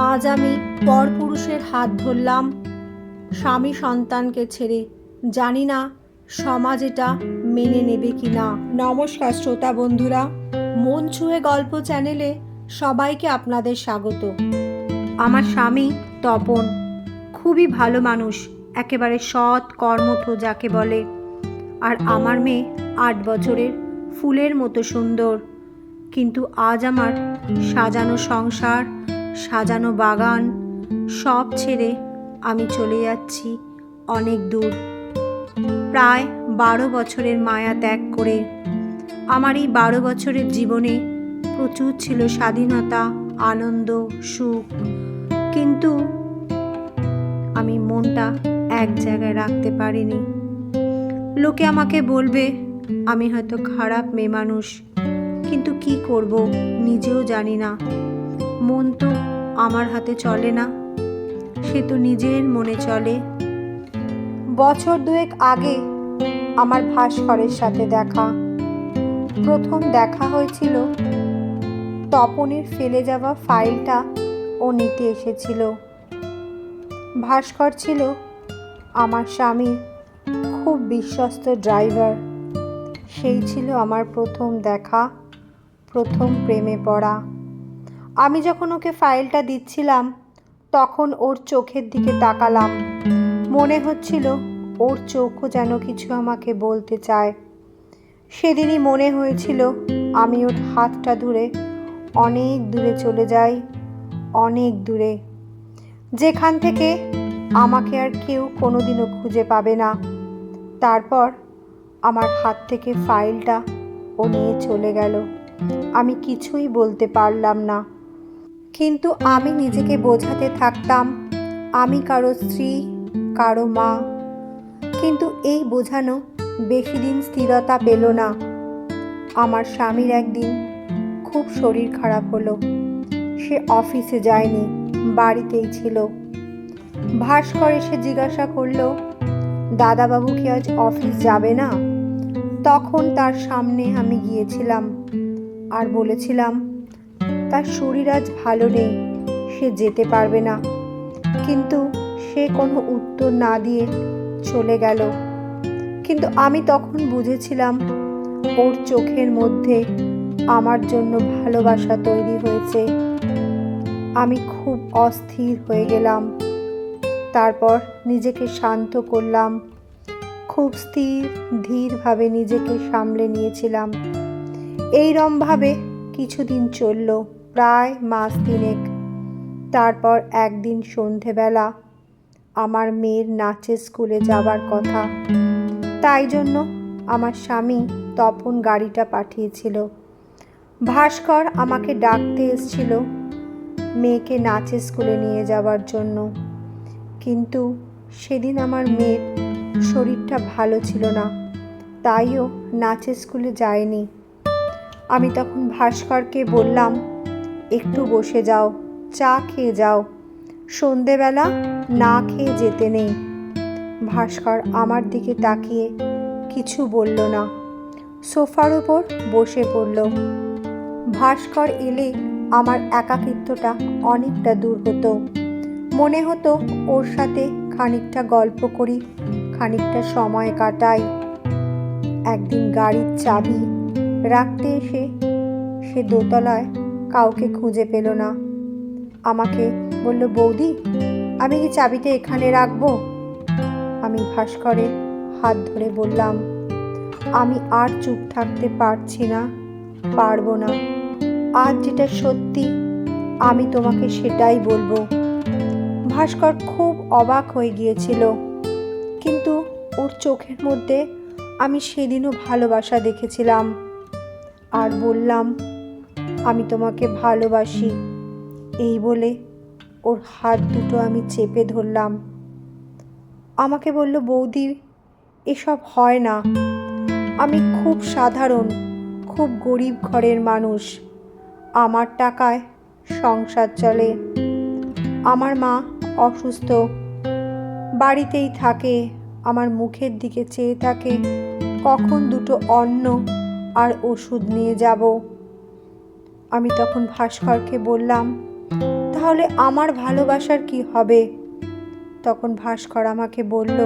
আজ আমি পরপুরুষের হাত ধরলাম, স্বামী সন্তানকে ছেড়ে। জানি না সমাজ এটা মেনে নেবে কি না। নমস্কার শ্রোতা বন্ধুরা, মন ছুঁয়ে গল্প চ্যানেলে সবাইকে আপনাদের স্বাগত। আমার স্বামী তপন খুবই ভালো মানুষ, একেবারে সৎ কর্মঠ যাকে বলে। আর আমার মেয়ে 8 বছরের, ফুলের মতো সুন্দর। কিন্তু আজ আমার সাজানো সংসার, সাজানো বাগান সব ছেড়ে আমি চলে যাচ্ছি অনেক দূর, প্রায় 12 বছরের মায়া ত্যাগ করে। আমার এই 12 বছরের জীবনে প্রচুর ছিল স্বাধীনতা, আনন্দ, সুখ, কিন্তু আমি মনটা এক জায়গায় রাখতে পারিনি। লোকে আমাকে বলবে আমি হয়তো খারাপ মেয়ে মানুষ, কিন্তু কি করব নিজেও জানি না। মন তো আমার হাতে চলে না, সে তো নিজের মনে চলে। বছর 2 আগে আমার ভাস্করের সাথে দেখা। প্রথম দেখা হয়েছিল, তপনের ফেলে যাওয়া ফাইলটা ও নিতে এসেছিল। ভাস্কর ছিল আমার স্বামীর খুব বিশ্বস্ত ড্রাইভার। সেই ছিল আমার প্রথম দেখা, প্রথম প্রেমে পড়া। আমি যখন ওকে ফাইলটা দিচ্ছিলাম তখন ওর চোখের দিকে তাকালাম। মনে হচ্ছিল ওর চোখও যেন কিছু আমাকে বলতে চায়। সেদিনই মনে হয়েছিল আমি ওর হাতটা ধরে অনেক দূরে চলে যাই, অনেক দূরে, যেখান থেকে আমাকে আর কেউ কোনোদিনও খুঁজে পাবে না। তারপর আমার হাত থেকে ফাইলটা ও নিয়ে চলে গেল। আমি কিছুই বলতে পারলাম না, কিন্তু আমি নিজেকে বোঝাতে থাকতাম আমি কারো স্ত্রী, কারো মা। কিন্তু এই বোঝানো বেশি দিন স্থিরতা পেল না। আমার স্বামীর একদিন খুব শরীর খারাপ হলো। সে অফিসে যায়নি, বাড়িতেই ছিল। ভাস্কর এসে জিজ্ঞাসা করলো, দাদাবাবু কি আজ অফিস যাবে না? তখন তার সামনে আমি গিয়েছিলাম আর বলেছিলাম তার শরীর আজ ভালো নেই, সে যেতে পারবে না। কিন্তু সে কোনো উত্তর না দিয়ে চলে গেল। কিন্তু আমি তখন বুঝেছিলাম ওর চোখের মধ্যে আমার জন্য ভালোবাসা তৈরি হয়েছে। আমি খুব অস্থির হয়ে গেলাম। তারপর নিজেকে শান্ত করলাম, খুব স্থির ধীরভাবে নিজেকে সামলে নিয়েছিলাম। এইরমভাবে কিছুদিন চলল, প্রায় মাস 3। তারপর একদিন সন্ধেবেলা আমার মেয়ের নাচের স্কুলে যাবার কথা, তাই জন্য আমার স্বামী তপন গাড়িটা পাঠিয়েছিল। ভাস্কর আমাকে ডাকতে এসেছিল মেয়েকে নাচের স্কুলে নিয়ে যাওয়ার জন্য। কিন্তু সেদিন আমার মেয়ের শরীরটা ভালো ছিল না, তাইও নাচের স্কুলে যায়নি। আমি তখন ভাস্করকে বললাম, একটু বসে যাও, চা খেয়ে যাও, সন্ধেবেলা না খেয়ে যেতে নেই। ভাস্কর আমার দিকে তাকিয়ে কিছু বলল না, সোফার উপর বসে পড়ল। ভাস্কর এলে আমার একাকিত্বটা অনেকটা দূর হতো। মনে হতো ওর সাথে খানিকটা গল্প করি, খানিকটা সময় কাটাই। একদিন গাড়ির চাবি রাখতে এসে সে দোতলায় কাউকে খুঁজে পেল না। আমাকে বলল, বৌদি আমি কি চাবিটা এখানে রাখবো? আমি ভাস্করের হাত ধরে বললাম, আমি আর চুপ থাকতে পারছি না, পারবো না। আজ যেটা সত্যি আমি তোমাকে সেটাই বলবো। ভাস্কর খুব অবাক হয়ে গিয়েছিল, কিন্তু ওর চোখের মধ্যে আমি সেদিনও ভালোবাসা দেখেছিলাম। আর বললাম, আমি তোমাকে ভালোবাসি। এই বলে ওর হাত দুটো আমি চেপে ধরলাম। আমাকে বলল, বৌদি এসব হয় না। আমি খুব সাধারণ, খুব গরিব ঘরের মানুষ। আমার টাকায় সংসার চলে। আমার মা অসুস্থ, বাড়িতেই থাকে, আমার মুখের দিকে চেয়ে থাকে কখন দুটো অন্ন আর ওষুধ নিয়ে যাব। আমি তখন ভাস্করকে বললাম, তাহলে আমার ভালোবাসার কি হবে? তখন ভাস্কর আমাকে বলল,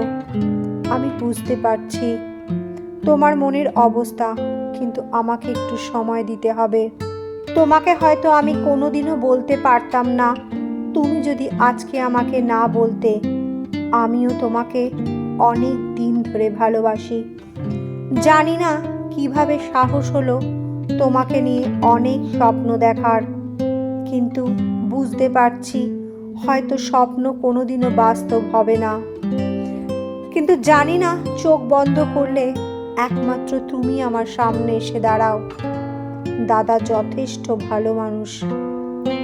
আমি বুঝতে পারছি তোমার মনের অবস্থা, কিন্তু আমাকে একটু সময় দিতে হবে। তোমাকে হয়তো আমি কোনোদিনও বলতে পারতাম না, তুমি যদি আজকে আমাকে না বলতে। আমিও তোমাকে অনেক দিন ধরে ভালোবাসি। জানি না কিভাবে সাহস হলো তোমাকে নিয়ে অনেক স্বপ্ন দেখার, কিন্তু বুঝতে পারছি হয়তো স্বপ্ন কোনোদিনও বাস্তব হবে না। কিন্তু জানি না চোখ বন্ধ করলে একমাত্র তুমি আমার সামনে এসে দাঁড়াও। দাদা যথেষ্ট ভালো মানুষ,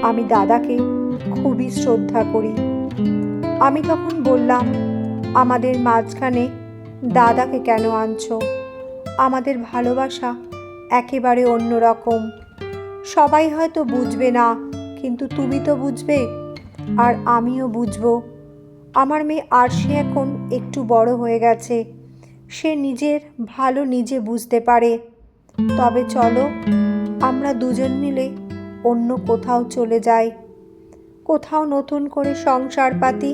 আমি দাদাকে খুবই শ্রদ্ধা করি। আমি তখন বললাম, আমাদের মাঝখানে দাদাকে কেন আনছো? আমাদের ভালোবাসা একেবারে অন্যরকম। সবাই হয়তো বুঝবে না, কিন্তু তুমি তো বুঝবে, আর আমিও বুঝবো। আমার মেয়ে আরশি এখন একটু বড় হয়ে গেছে, সে নিজের ভালো নিজে বুঝতে পারে। তবে চলো আমরা দুজন মিলে অন্য কোথাও চলে যাই, কোথাও নতুন করে সংসার পাতি।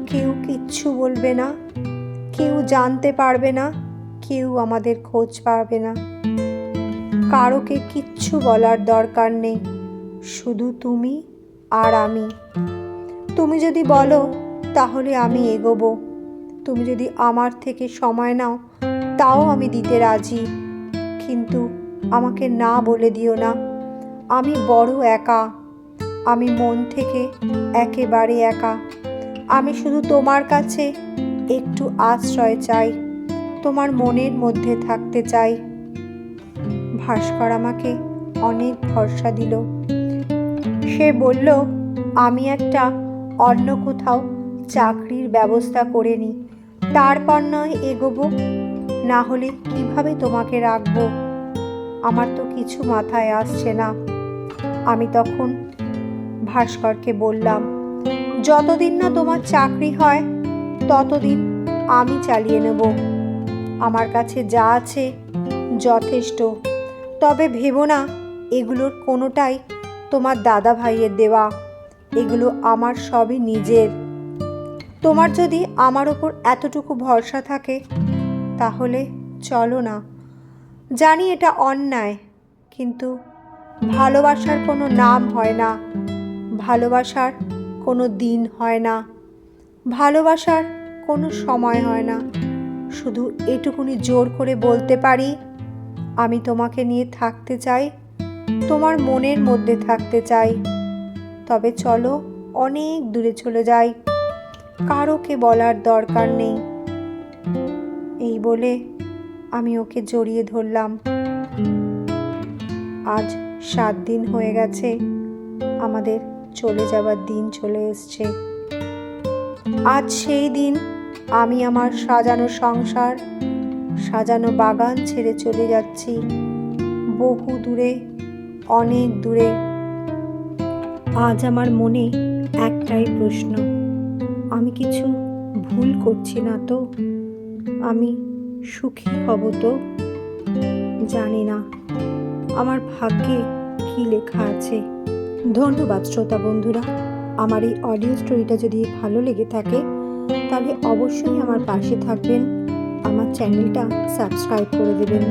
কেউ কিচ্ছু বলবে না, কেউ জানতে পারবে না, কেউ আমাদের খোঁজ পাবে না। কারোকে কিচ্ছু বলার দরকার নেই, শুধু তুমি আর আমি। তুমি যদি বলো তাহলে আমি এগোবো, তুমি যদি আমার থেকে সময় নাও তাও আমি দিতে রাজি, কিন্তু আমাকে না বলে দিও না। আমি বড় একা, আমি মন থেকে একেবারে একা। আমি শুধু তোমার কাছে একটু আশ্রয় চাই, তোমার মনের মধ্যে থাকতে চাই। ভাস্কর আমাকে অনেক ভরসা দিল। সে বলল, আমি একটা অন্য কোথাও চাকরির ব্যবস্থা করে নিই, তারপর নয় এগোবো। না হলে কিভাবে তোমাকে রাখবো? আমার তো কিছু মাথায় আসছে না। আমি তখন ভাস্করকে বললাম, যতদিন না তোমার চাকরি হয় ততদিন আমি চালিয়ে নেব। আমার কাছে যা আছে যথেষ্ট। তবে ভেবো না এগুলোর কোনোটাই তোমার দাদা ভাইয়ের দেওয়া, এগুলো আমার সবই নিজের। তোমার যদি আমার ওপর এতটুকু ভরসা থাকে তাহলে চলো না। জানি এটা অন্যায়, কিন্তু ভালোবাসার কোনো নাম হয় না, ভালোবাসার কোনো দিন হয় না, ভালোবাসার কোনো সময় হয় না। শুধু এটুকুনি জোর করে বলতে পারি, আমি তোমাকে নিয়ে থাকতে চাই, তোমার মনের মধ্যে থাকতে চাই। তবে চলো অনেক দূরে চলে যাই, কারোকে বলার দরকার নেই। এই বলে আমি ওকে জড়িয়ে ধরলাম। আজ 7 দিন হয়ে গেছে, আমাদের চলে যাবার দিন চলে এসছে। আজ সেই দিন আমি আমার সাজানো সংসার, সাজানো বাগান ছেড়ে চলে যাচ্ছি বহু দূরে, অনেক দূরে। আজ আমার মনে একটাই প্রশ্ন, আমি কিছু ভুল করছি না তো? আমি সুখী হব তো? জানি না আমার ভাগ্যে কি লেখা আছে। ধন্যবাদ শ্রোতা বন্ধুরা। আমার এই অডিও স্টোরিটা যদি ভালো লেগে থাকে তাহলে অবশ্যই আমার পাশে থাকবেন, আমার চ্যানেলটা সাবস্ক্রাইব করে দেবেন।